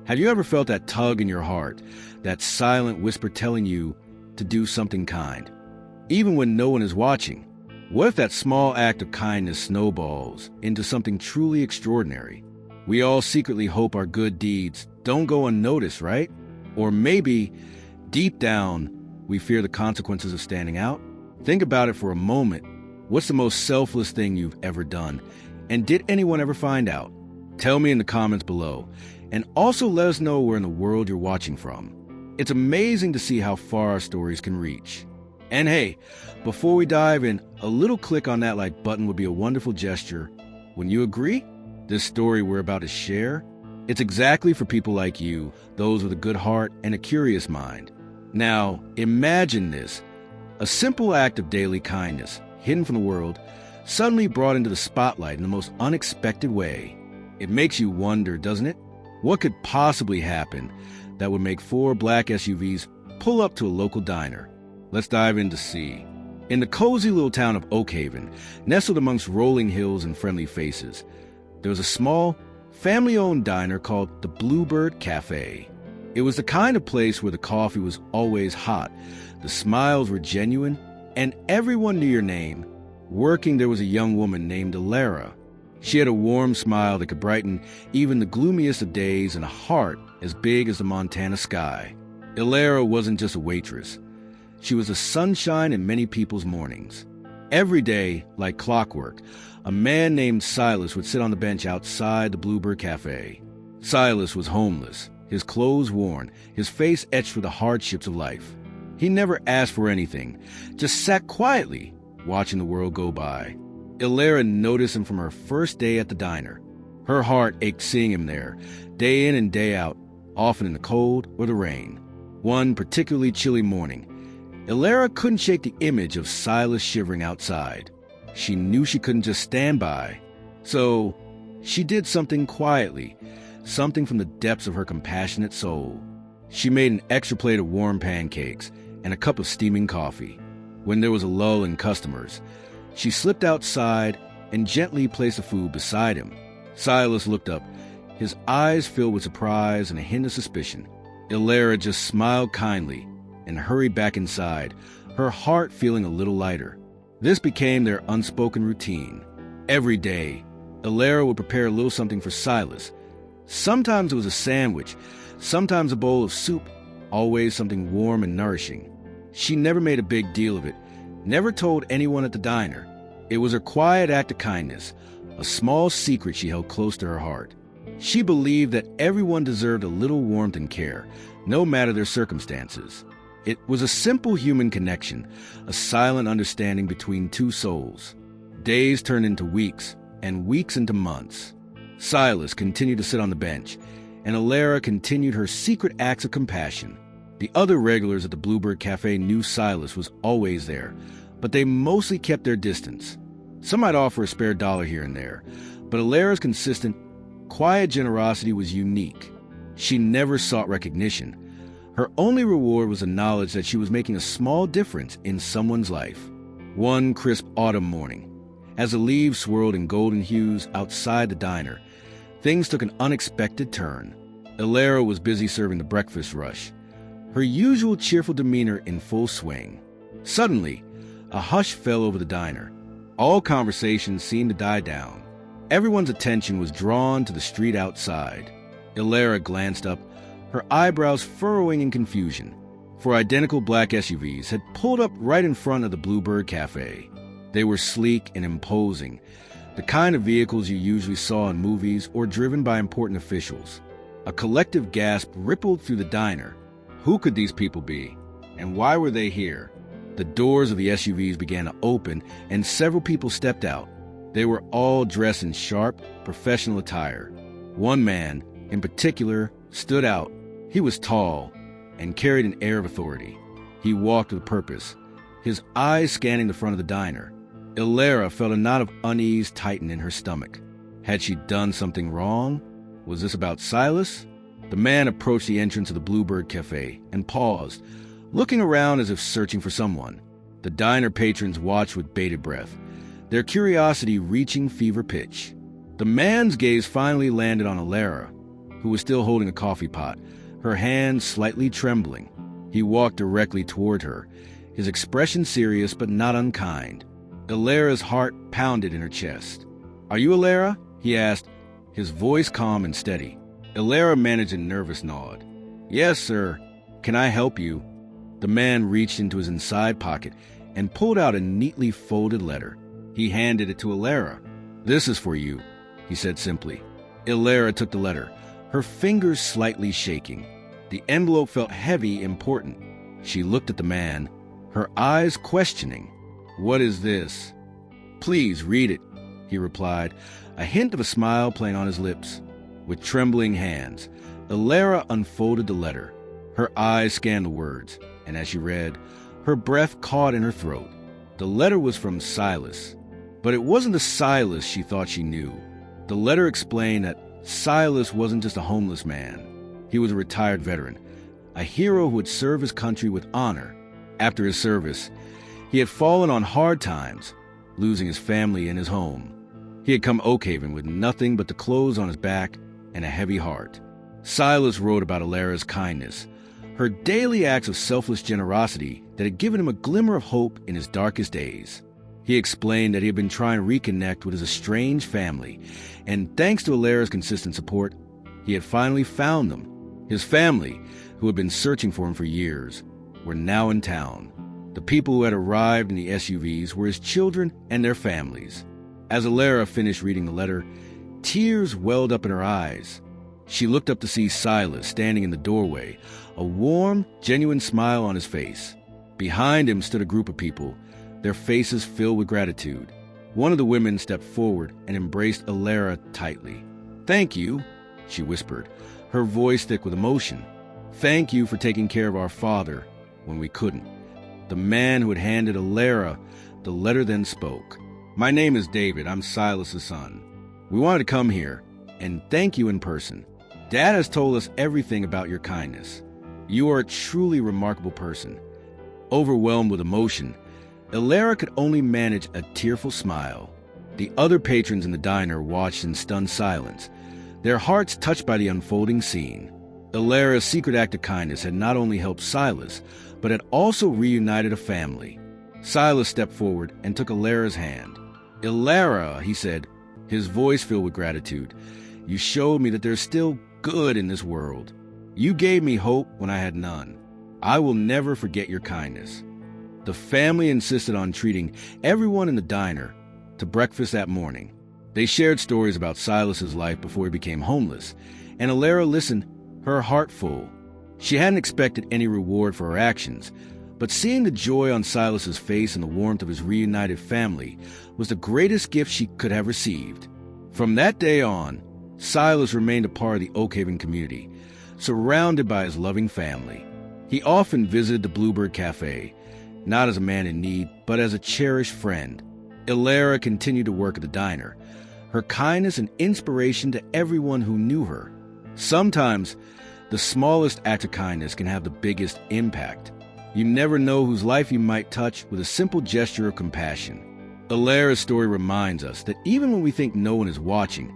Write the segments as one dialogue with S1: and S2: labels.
S1: Have you ever felt that tug in your heart, that silent whisper telling you to do something kind, even when no one is watching? What if that small act of kindness snowballs into something truly extraordinary? We all secretly hope our good deeds don't go unnoticed, right? Or maybe, deep down, we fear the consequences of standing out. Think about it for a moment. What's the most selfless thing you've ever done? And did anyone ever find out? Tell me in the comments below. And also let us know where in the world you're watching from. It's amazing to see how far our stories can reach. And hey, before we dive in, a little click on that like button would be a wonderful gesture. When you agree, this story we're about to share, it's exactly for people like you, those with a good heart and a curious mind. Now, imagine this. A simple act of daily kindness, hidden from the world, suddenly brought into the spotlight in the most unexpected way. It makes you wonder, doesn't it? What could possibly happen that would make 4 black SUVs pull up to a local diner? Let's dive in to see. In the cozy little town of Oak Haven, nestled amongst rolling hills and friendly faces, there was a small, family-owned diner called the Bluebird Cafe. It was the kind of place where the coffee was always hot, the smiles were genuine, and everyone knew your name. Working there was a young woman named Alara. She had a warm smile that could brighten even the gloomiest of days and a heart as big as the Montana sky. Alara wasn't just a waitress. She was the sunshine in many people's mornings. Every day, like clockwork, a man named Silas would sit on the bench outside the Bluebird Cafe. Silas was homeless, his clothes worn, his face etched with the hardships of life. He never asked for anything, just sat quietly, watching the world go by. Alara noticed him from her first day at the diner. Her heart ached seeing him there, day in and day out, often in the cold or the rain. One particularly chilly morning, Alara couldn't shake the image of Silas shivering outside. She knew she couldn't just stand by. So she did something quietly, something from the depths of her compassionate soul. She made an extra plate of warm pancakes and a cup of steaming coffee. When there was a lull in customers, she slipped outside and gently placed the food beside him. Silas looked up, his eyes filled with surprise and a hint of suspicion. Alara just smiled kindly and hurried back inside, her heart feeling a little lighter. This became their unspoken routine. Every day, Alara would prepare a little something for Silas. Sometimes it was a sandwich, sometimes a bowl of soup, always something warm and nourishing. She never made a big deal of it, never told anyone at the diner. It was her quiet act of kindness, a small secret she held close to her heart. She believed that everyone deserved a little warmth and care, no matter their circumstances. It was a simple human connection, a silent understanding between two souls. Days turned into weeks, and weeks into months. Silas continued to sit on the bench, and Alara continued her secret acts of compassion. The other regulars at the Bluebird Cafe knew Silas was always there, but they mostly kept their distance. Some might offer a spare dollar here and there, but Alara's consistent, quiet generosity was unique. She never sought recognition. Her only reward was the knowledge that she was making a small difference in someone's life. One crisp autumn morning, as the leaves swirled in golden hues outside the diner, things took an unexpected turn. Alara was busy serving the breakfast rush, her usual cheerful demeanor in full swing. Suddenly, a hush fell over the diner. All conversations seemed to die down. Everyone's attention was drawn to the street outside. Alara glanced up, her eyebrows furrowing in confusion, for identical black SUVs had pulled up right in front of the Bluebird Cafe. They were sleek and imposing, the kind of vehicles you usually saw in movies or driven by important officials. A collective gasp rippled through the diner. Who could these people be? And why were they here? The doors of the SUVs began to open, and several people stepped out. They were all dressed in sharp, professional attire. One man, in particular, stood out. He was tall and carried an air of authority. He walked with purpose, his eyes scanning the front of the diner. Alara felt a knot of unease tighten in her stomach. Had she done something wrong? Was this about Silas? The man approached the entrance of the Bluebird Cafe and paused, looking around as if searching for someone. The diner patrons watched with bated breath, their curiosity reaching fever pitch. The man's gaze finally landed on Alara. who was still holding a coffee pot, her hand slightly trembling. He walked directly toward her, his expression serious but not unkind. Ilara's heart pounded in her chest. "Are you Ilara?" he asked, his voice calm and steady. Ilara managed a nervous nod. "Yes, sir. Can I help you?" The man reached into his inside pocket and pulled out a neatly folded letter. He handed it to Ilara. "This is for you," he said simply. Ilara took the letter, her fingers slightly shaking. The envelope felt heavy, important. She looked at the man, her eyes questioning. "What is this?" "Please read it," he replied, a hint of a smile playing on his lips. With trembling hands, Ilara unfolded the letter. Her eyes scanned the words, and as she read, her breath caught in her throat. The letter was from Silas, but it wasn't the Silas she thought she knew. The letter explained that Silas wasn't just a homeless man. He was a retired veteran, a hero who would serve his country with honor. After his service, he had fallen on hard times, losing his family and his home. He had come Oakhaven with nothing but the clothes on his back and a heavy heart. Silas wrote about Ilara's kindness, her daily acts of selfless generosity that had given him a glimmer of hope in his darkest days. He explained that he had been trying to reconnect with his estranged family, and thanks to Ilara's consistent support, he had finally found them. His family, who had been searching for him for years, were now in town. The people who had arrived in the SUVs were his children and their families. As Ilara finished reading the letter, tears welled up in her eyes. She looked up to see Silas standing in the doorway, a warm, genuine smile on his face. Behind him stood a group of people, their faces filled with gratitude. One of the women stepped forward and embraced Ilara tightly. "Thank you," she whispered, her voice thick with emotion. "Thank you for taking care of our father when we couldn't." The man who had handed Ilara the letter then spoke. "My name is David. I'm Silas's son. We wanted to come here and thank you in person. Dad has told us everything about your kindness. You are a truly remarkable person." Overwhelmed with emotion, Ilara could only manage a tearful smile. The other patrons in the diner watched in stunned silence, their hearts touched by the unfolding scene. Ilara's secret act of kindness had not only helped Silas, but had also reunited a family. Silas stepped forward and took Ilara's hand. "Ilara," he said, his voice filled with gratitude, "you showed me that there's still good in this world. You gave me hope when I had none. I will never forget your kindness." The family insisted on treating everyone in the diner to breakfast that morning. They shared stories about Silas's life before he became homeless, and Ilara listened, her heart full. She hadn't expected any reward for her actions, but seeing the joy on Silas's face and the warmth of his reunited family was the greatest gift she could have received. From that day on, Silas remained a part of the Oakhaven community, surrounded by his loving family. He often visited the Bluebird Cafe, not as a man in need, but as a cherished friend. Ilara continued to work at the diner, her kindness an inspiration to everyone who knew her. Sometimes, the smallest act of kindness can have the biggest impact. You never know whose life you might touch with a simple gesture of compassion. Ilara's story reminds us that even when we think no one is watching,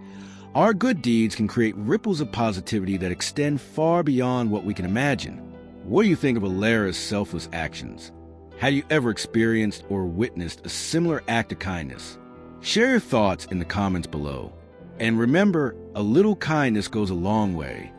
S1: our good deeds can create ripples of positivity that extend far beyond what we can imagine. What do you think of Ilara's selfless actions? Have you ever experienced or witnessed a similar act of kindness? Share your thoughts in the comments below. And remember, a little kindness goes a long way.